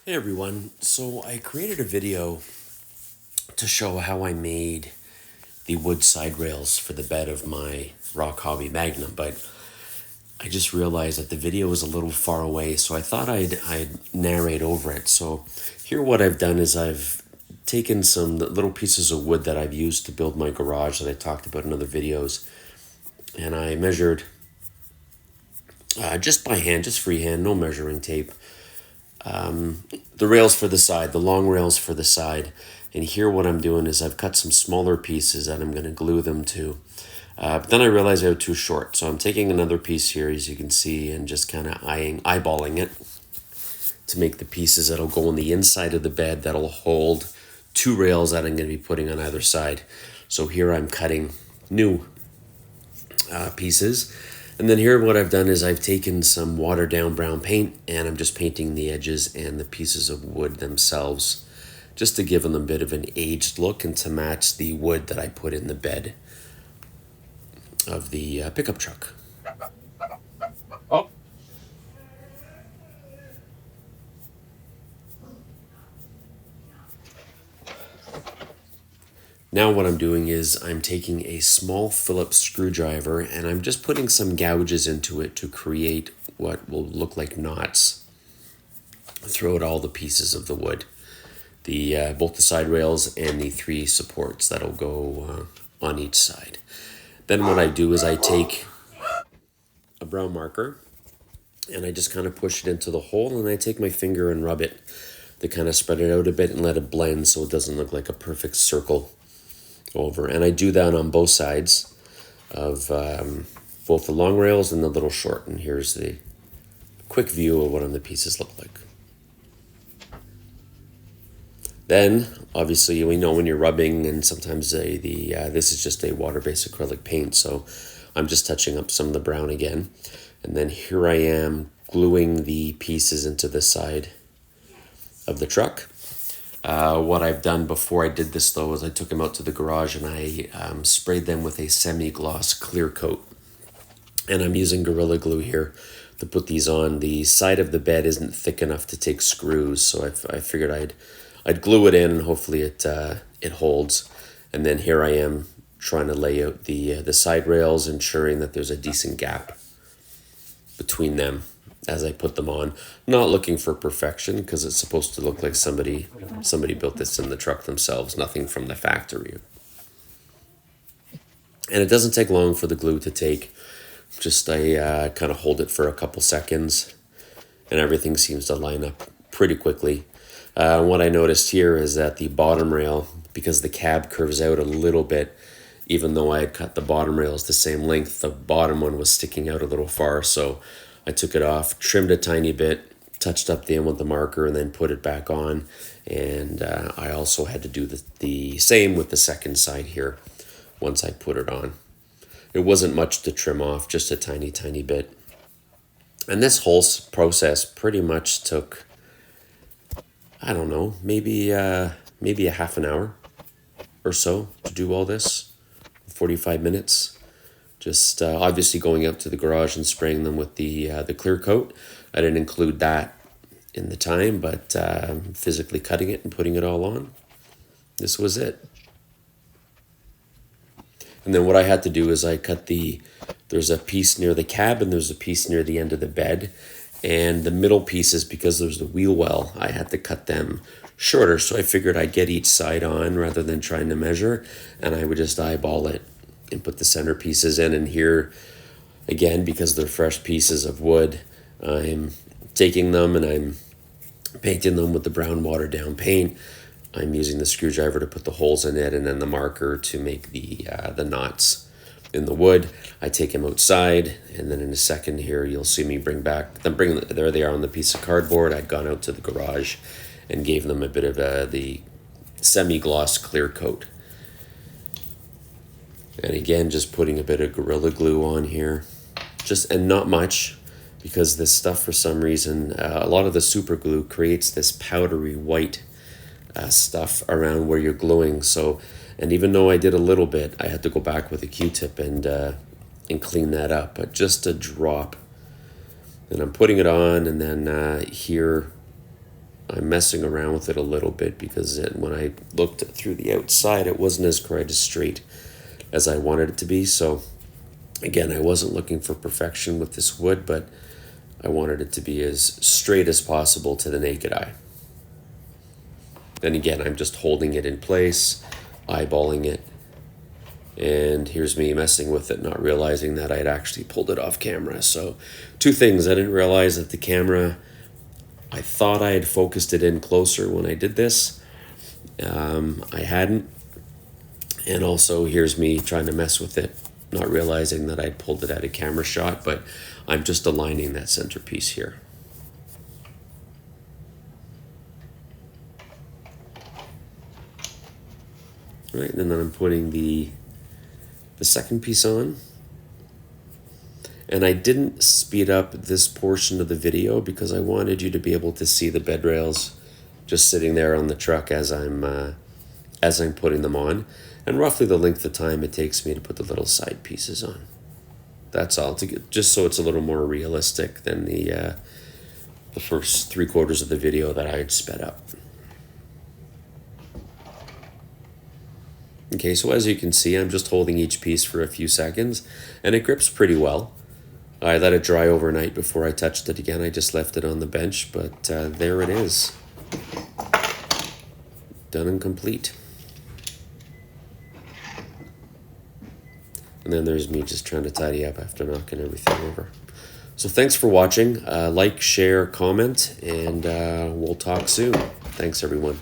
Hey everyone, so I created a video to show how I made the wood side rails for the bed of my ROCHobby Magnum, but I just realized that the video was a little far away, so I thought I'd narrate over it. So here what I've done is I've taken some little pieces of wood that I've used to build my garage that I talked about in other videos, and I measured just by hand, just freehand, no measuring tape, the rails for the side, the long rails for the side. And here what I'm doing is I've cut some smaller pieces that I'm going to glue them to. But then I realized they were too short. So I'm taking another piece here, as you can see, and just kind of eyeballing it to make the pieces that'll go on the inside of the bed that'll hold two rails that I'm going to be putting on either side. So here I'm cutting new pieces. And then here what I've done is I've taken some watered down brown paint and I'm just painting the edges and the pieces of wood themselves just to give them a bit of an aged look and to match the wood that I put in the bed of the pickup truck. Oh, Now what I'm doing is I'm taking a small Phillips screwdriver and I'm just putting some gouges into it to create what will look like knots throughout all the pieces of the wood. The both the side rails and the three supports that'll go on each side. Then what I do is I take a brown marker and I just kind of push it into the hole and I take my finger and rub it to kind of spread it out a bit and let it blend so it doesn't look like a perfect circle over. And I do that on both sides of both the long rails and the little short. And here's the quick view of what the pieces look like. Then, obviously, we know when you're rubbing, and sometimes this is just a water-based acrylic paint, so I'm just touching up some of the brown again. And then here I am gluing the pieces into the side of the truck. What I've done before I did this, though, is I took them out to the garage and I sprayed them with a semi-gloss clear coat. And I'm using Gorilla Glue here to put these on. The side of the bed isn't thick enough to take screws, so I figured I'd glue it in and hopefully it holds. And then here I am trying to lay out the side rails, ensuring that there's a decent gap between them as I put them on. Not looking for perfection because it's supposed to look like somebody built this in the truck themselves, nothing from the factory. And it doesn't take long for the glue to take. Just I kind of hold it for a couple seconds and everything seems to line up pretty quickly. What I noticed here is that the bottom rail, because the cab curves out a little bit, even though I had cut the bottom rails the same length, the bottom one was sticking out a little far. So I took it off, trimmed a tiny bit, touched up the end with the marker, and then put it back on. And I also had to do the same with the second side here once I put it on. It wasn't much to trim off, just a tiny, tiny bit. And this whole process pretty much took, I don't know, maybe a half an hour or so to do all this, 45 minutes. Just obviously going up to the garage and spraying them with the clear coat. I didn't include that in the time, but physically cutting it and putting it all on, this was it. And then what I had to do is I cut there's a piece near the cab and there's a piece near the end of the bed. And the middle pieces, because there's the wheel well, I had to cut them shorter. So I figured I'd get each side on rather than trying to measure. And I would just eyeball it and put the center pieces in. And here, again, because they're fresh pieces of wood, I'm taking them and I'm painting them with the brown watered down paint. I'm using the screwdriver to put the holes in it and then the marker to make the knots in the wood. I take them outside, and then in a second here you'll see me bring there they are on the piece of cardboard. I'd gone out to the garage and gave them a bit of the semi-gloss clear coat. And again, just putting a bit of Gorilla Glue on here, and not much, because this stuff for some reason, a lot of the super glue creates this powdery white stuff around where you're gluing. So, and even though I did a little bit, I had to go back with a Q-tip and clean that up, but just a drop. And I'm putting it on, and then here I'm messing around with it a little bit because when I looked through the outside, it wasn't as quite as straight as I wanted it to be. So again, I wasn't looking for perfection with this wood, but I wanted it to be as straight as possible to the naked eye. Then again, I'm just holding it in place, eyeballing it. And here's me messing with it, not realizing that I'd actually pulled it off camera. So two things. I didn't realize that the camera, I thought I had focused it in closer when I did this. I hadn't. And also here's me trying to mess with it, not realizing that I'd pulled it out of camera shot, but I'm just aligning that centerpiece here. Right, and then I'm putting the second piece on. And I didn't speed up this portion of the video because I wanted you to be able to see the bed rails just sitting there on the truck as I'm putting them on, and roughly the length of time it takes me to put the little side pieces on. That's all, just so it's a little more realistic than the first 3/4 of the video that I had sped up. Okay, so as you can see, I'm just holding each piece for a few seconds, and it grips pretty well. I let it dry overnight before I touched it again. I just left it on the bench, but there it is. Done and complete. And then there's me just trying to tidy up after knocking everything over. So thanks for watching. Like, share, comment, and we'll talk soon. Thanks, everyone.